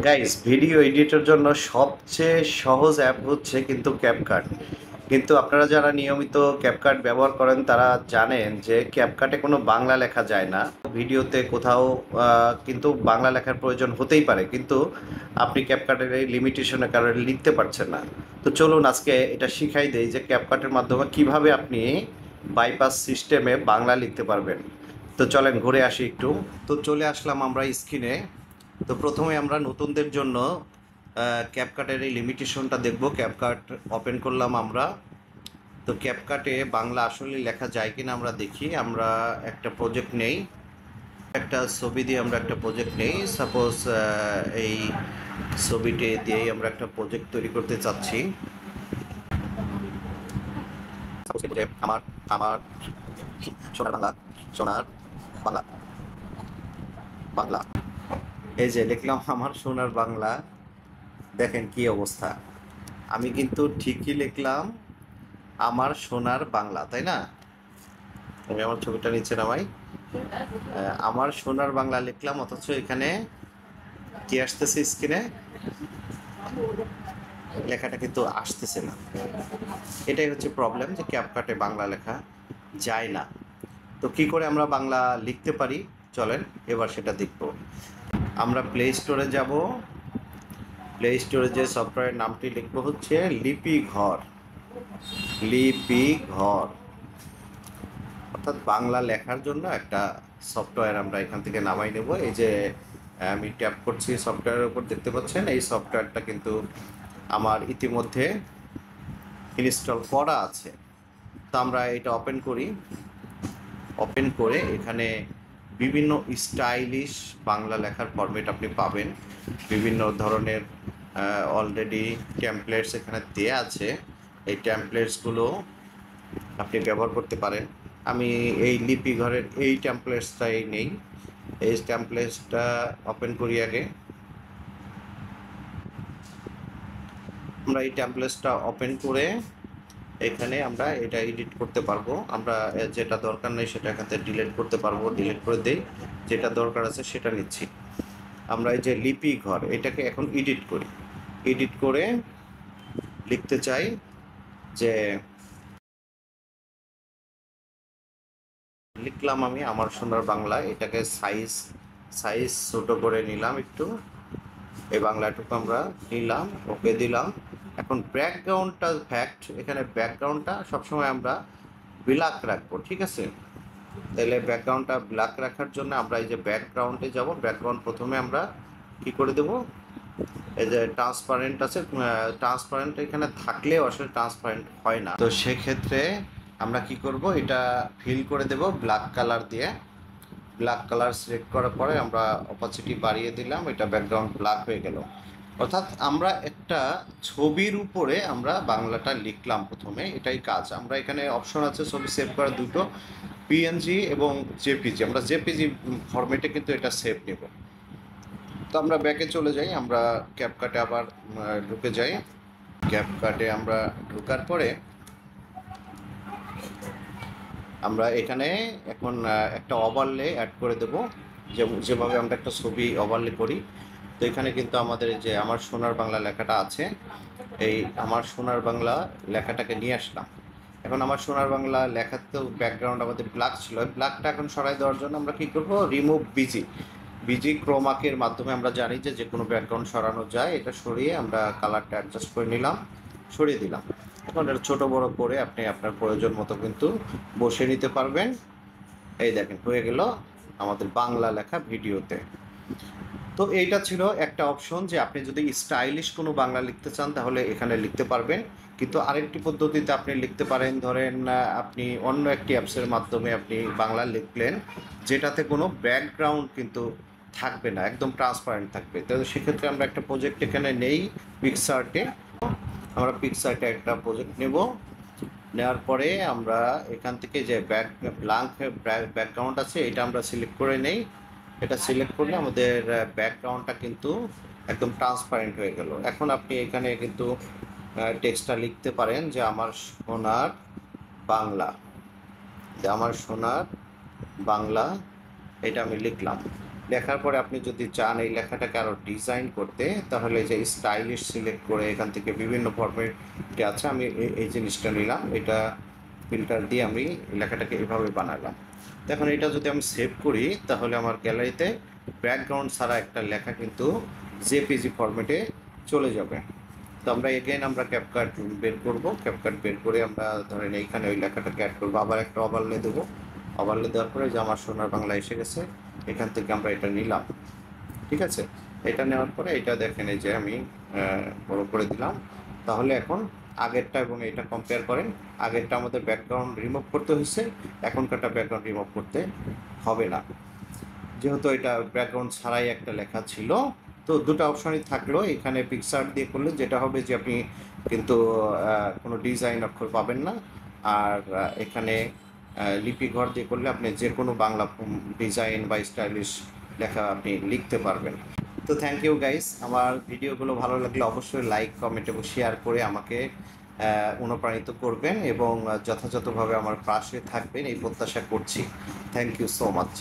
Guys, video এডিটের জন্য সবচেয়ে সহজ অ্যাপ হচ্ছে কিন্তু ক্যাপকাট। কিন্তু আপনারা যারা নিয়মিত ক্যাপকাট ব্যবহার করেন তারা জানেন যে ক্যাপকাটে কোনো বাংলা লেখা যায় না। ভিডিওতে কোথাও কিন্তু বাংলা লেখার প্রয়োজন হতেই পারে, কিন্তু আপনি ক্যাপকাটের এই লিমিটেশনের কারণে লিখতে পারছেন না। তো চলুন আজকে এটা শিখাই দেই যে ক্যাপকাটের মাধ্যমে কিভাবে আপনি বাইপাস সিস্টেমে বাংলা লিখতে পারবেন। তো চলেন ঘুরে আসি একটু। তো চলে আসলাম আমরা স্ক্রিনে। তো প্রথমে আমরা নতুনদের জন্য ক্যাপকাটের এই লিমিটেশনটা দেখব। ক্যাপকাট ওপেন করলাম আমরা। তো ক্যাপকাটে বাংলা আসলে লেখা যায় কিনা আমরা দেখি। আমরা একটা প্রজেক্ট নেই, একটা ছবি দিয়ে আমরা একটা প্রজেক্ট নেই। সাপোজ এই ছবিটি দিয়েই আমরা একটা প্রজেক্ট তৈরি করতে চাচ্ছি। সাপোজ আমার আমার সোনার বাংলা, সোনার বাংলা, বাংলা। এই যে লিখলাম আমার সোনার বাংলা। দেখেন কি অবস্থা। আমি কিন্তু ঠিকই লিখলাম আমার সোনার বাংলা, তাই না? আমি আমার ছবিটা নিচে নামাই। আমার সোনার বাংলা লিখলাম, অথচ এখানে কি আসতেছে স্ক্রিনে? লেখাটা কিন্তু আসতেছে না। এটাই হচ্ছে প্রবলেম, যে ক্যাপকাটে বাংলা লেখা যায় না। তো কি করে আমরা বাংলা লিখতে পারি, চলেন এবার সেটা দেখব। আমরা প্লে স্টোরে যাব। প্লে স্টোরে যে সফটওয়্যার নামটি লিখবো হচ্ছে লিপি ঘর। লিপি ঘর অর্থাৎ বাংলা লেখার জন্য একটা সফটওয়্যার আমরা এখান থেকে নামাই নেব। এই যে আমি ট্যাপ করছি সফটওয়্যারের উপর, দেখতে পাচ্ছেন এই সফটওয়্যারটা কিন্তু আমার ইতিমধ্যে ইনস্টল করা আছে। তো আমরা এটা ওপেন করি। ওপেন করে এখানে বিভিন্ন স্টাইলিশ বাংলা লেখার ফরম্যাট আপনি পাবেন। বিভিন্ন ধরনের অলরেডি টেমপ্লেটস এখানে দেয়া আছে। এই টেমপ্লেটসগুলো আপনি ব্যবহার করতে পারেন। আমি এই লিপি ঘরের এই টেমপ্লেটসটাই নেই। এই টেমপ্লেটসটা ওপেন করি আগে। আমরা এই টেমপ্লেটসটা ওপেন করে এখানে আমরা এটা এডিট করতে পারবো। আমরা যেটা দরকার নেই সেটা এখান থেকে ডিলিট করতে পারবো। ডিলিট করে দেই, যেটা দরকার আছে সেটা নিচ্ছি। আমরা এই যে লিপি ঘর, এটাকে এখন এডিট করি। এডিট করে লিখতে চাই যে লিখলাম আমি আমার সোনার বাংলা। এটাকে সাইজ সাইজ ছোট করে নিলাম একটু। এই বাংলাটুকু আমরা নিলাম, ওকে দিলাম। এখন ব্যাকগ্রাউন্ডটা ফ্যাক্ট, এখানে ব্যাকগ্রাউন্ডটা সবসময় আমরা ব্ল্যাক রাখবো, ঠিক আছে? তাহলে ব্যাকগ্রাউন্ডটা ব্ল্যাক রাখার জন্য আমরা এই যে ব্যাকগ্রাউন্ডে যাব। ব্যাকগ্রাউন্ড প্রথমে আমরা কি করে দেব, এই যে ট্রান্সপারেন্ট আছে, ট্রান্সপারেন্ট এখানে থাকলেও আসলে ট্রান্সপারেন্ট হয় না। তো সেক্ষেত্রে আমরা কি করব, এটা ফিল করে দেব ব্ল্যাক কালার দিয়ে। ব্ল্যাক কালার সিলেক্ট করার পরে আমরা অপাসিটি বাড়িয়ে দিলাম, এটা ব্যাকগ্রাউন্ড ব্ল্যাক হয়ে গেল। অর্থাৎ আমরা একটা ছবির উপরে আমরা বাংলাটা লিখলাম প্রথমে, এটাই কাজ। আমরা এখানে অপশন আছে ছবি সেভ করার দুটো, পিএনজি এবং জেপিজি। আমরা জেপিজি ফরম্যাটে কিন্তু এটা সেভ নেব। তো আমরা ব্যাকে চলে যাই, আমরা ক্যাপকাটে আবার ঢুকে যাই। ক্যাপকাটে আমরা ঢোকার পরে আমরা এখানে এখন একটা ওভারলে অ্যাড করে দেব, যেভাবে আমরা একটা ছবি ওভারলে করি। তো এখানে কিন্তু আমাদের যে আমার সোনার বাংলা লেখাটা আছে, এই আমার সোনার বাংলা লেখাটাকে নিয়ে আসলাম। এখন আমার সোনার বাংলা লেখার তো ব্যাকগ্রাউন্ড আমাদের ব্ল্যাক ছিল, ব্ল্যাকটা এখন সরাই দেওয়ার জন্য আমরা কী করব, রিমুভ বিজি। বিজি ক্রোমাকের মাধ্যমে আমরা জানি যে যে কোনো ব্যাকগ্রাউন্ড সরানো যায়। এটা সরিয়ে আমরা কালারটা অ্যাডজাস্ট করে নিলাম, সরিয়ে দিলাম। এখন এটা ছোটো বড় করে আপনি আপনার প্রয়োজন মতো কিন্তু বসে নিতে পারবেন। এই দেখেন হয়ে গেল আমাদের বাংলা লেখা ভিডিওতে। তো এইটা ছিল একটা অপশন, যে আপনি যদি স্টাইলিশ কোনো বাংলা লিখতে চান তাহলে এখানে লিখতে পারবেন। কিন্তু আরেকটি পদ্ধতিতে আপনি লিখতে পারেন, ধরেন আপনি অন্য একটি অ্যাপসের মাধ্যমে আপনি বাংলা লিখলেন, যেটাতে কোনো ব্যাকগ্রাউন্ড কিন্তু থাকবে না, একদম ট্রান্সপারেন্ট থাকবে। তো সেক্ষেত্রে আমরা একটা প্রজেক্ট এখানে নেই পিক্সআর্টে। আমরা পিক্সআর্টে একটা প্রজেক্ট নেব। নেওয়ার পরে আমরা এখান থেকে যে ব্ল্যাঙ্ক ব্যাকগ্রাউন্ড আছে এটা আমরা সিলেক্ট করে নেই। এটা সিলেক্ট করলে আমাদের ব্যাকগ্রাউন্ডটা কিন্তু একদম ট্রান্সপারেন্ট হয়ে গেল। এখন আপনি এখানে কিন্তু টেক্সটটা লিখতে পারেন যে আমার সোনার বাংলা, যে আমার সোনার বাংলা, এটা আমি লিখলাম। লেখার পরে আপনি যদি চান এই লেখাটাকে আরও ডিজাইন করতে, তাহলে যে স্টাইলিশ সিলেক্ট করে এখান থেকে বিভিন্ন ফরম্যাটে আছে, আমি এই জিনিসটা নিলাম, এটা ফিল্টার দিয়ে আমি লেখাটাকে এভাবে বানালাম। এখন এটা যদি আমি সেভ করি, তাহলে আমার গ্যালারিতে ব্যাকগ্রাউন্ড ছাড়া একটা লেখা কিন্তু জেপিজি ফরম্যাটে চলে যাবে। তো আমরা এগেন আমরা ক্যাপকাট বের করব, ক্যাপকাট বের করে আমরা ধরেন এইখানে ওই লেখাটাকে অ্যাড করবো, আবার একটা ওভারলে দেবো, ওভারলে দেওয়ার পরে যে আমার সোনার বাংলা এসে গেছে, এখান থেকে আমরা এটা নিলাম। ঠিক আছে, এটা নেওয়ার পরে এটা দেখেন এই যে আমি বড় করে দিলাম। তাহলে এখন আগেরটা এবং এটা কম্পেয়ার করেন, আগেরটা আমাদের ব্যাকগ্রাউন্ড রিমুভ করতে হয়েছে, এখনকারটা ব্যাকগ্রাউন্ড রিমুভ করতে হবে না, যেহেতু এটা ব্যাকগ্রাউন্ড ছাড়াই একটা লেখা ছিল। তো দুটো অপশনই থাকলো, এখানে পিকচার দিয়ে করলে যেটা হবে যে আপনি কিন্তু কোনো ডিজাইন অক্ষর পাবেন না, আর এখানে লিপি ঘর দিয়ে করলে আপনি যে কোনো বাংলা ডিজাইন বা স্টাইলিশ লেখা আপনি লিখতে পারবেন। তো থ্যাংক ইউ গাইস, আমার ভিডিওগুলো ভালো লাগলে অবশ্যই লাইক, কমেন্ট এবং শেয়ার করে আমাকে অনুপ্রাণিত করবেন এবং যথাযথভাবে আমার পাশে থাকবেন এই প্রত্যাশা করছি। Thank you so much.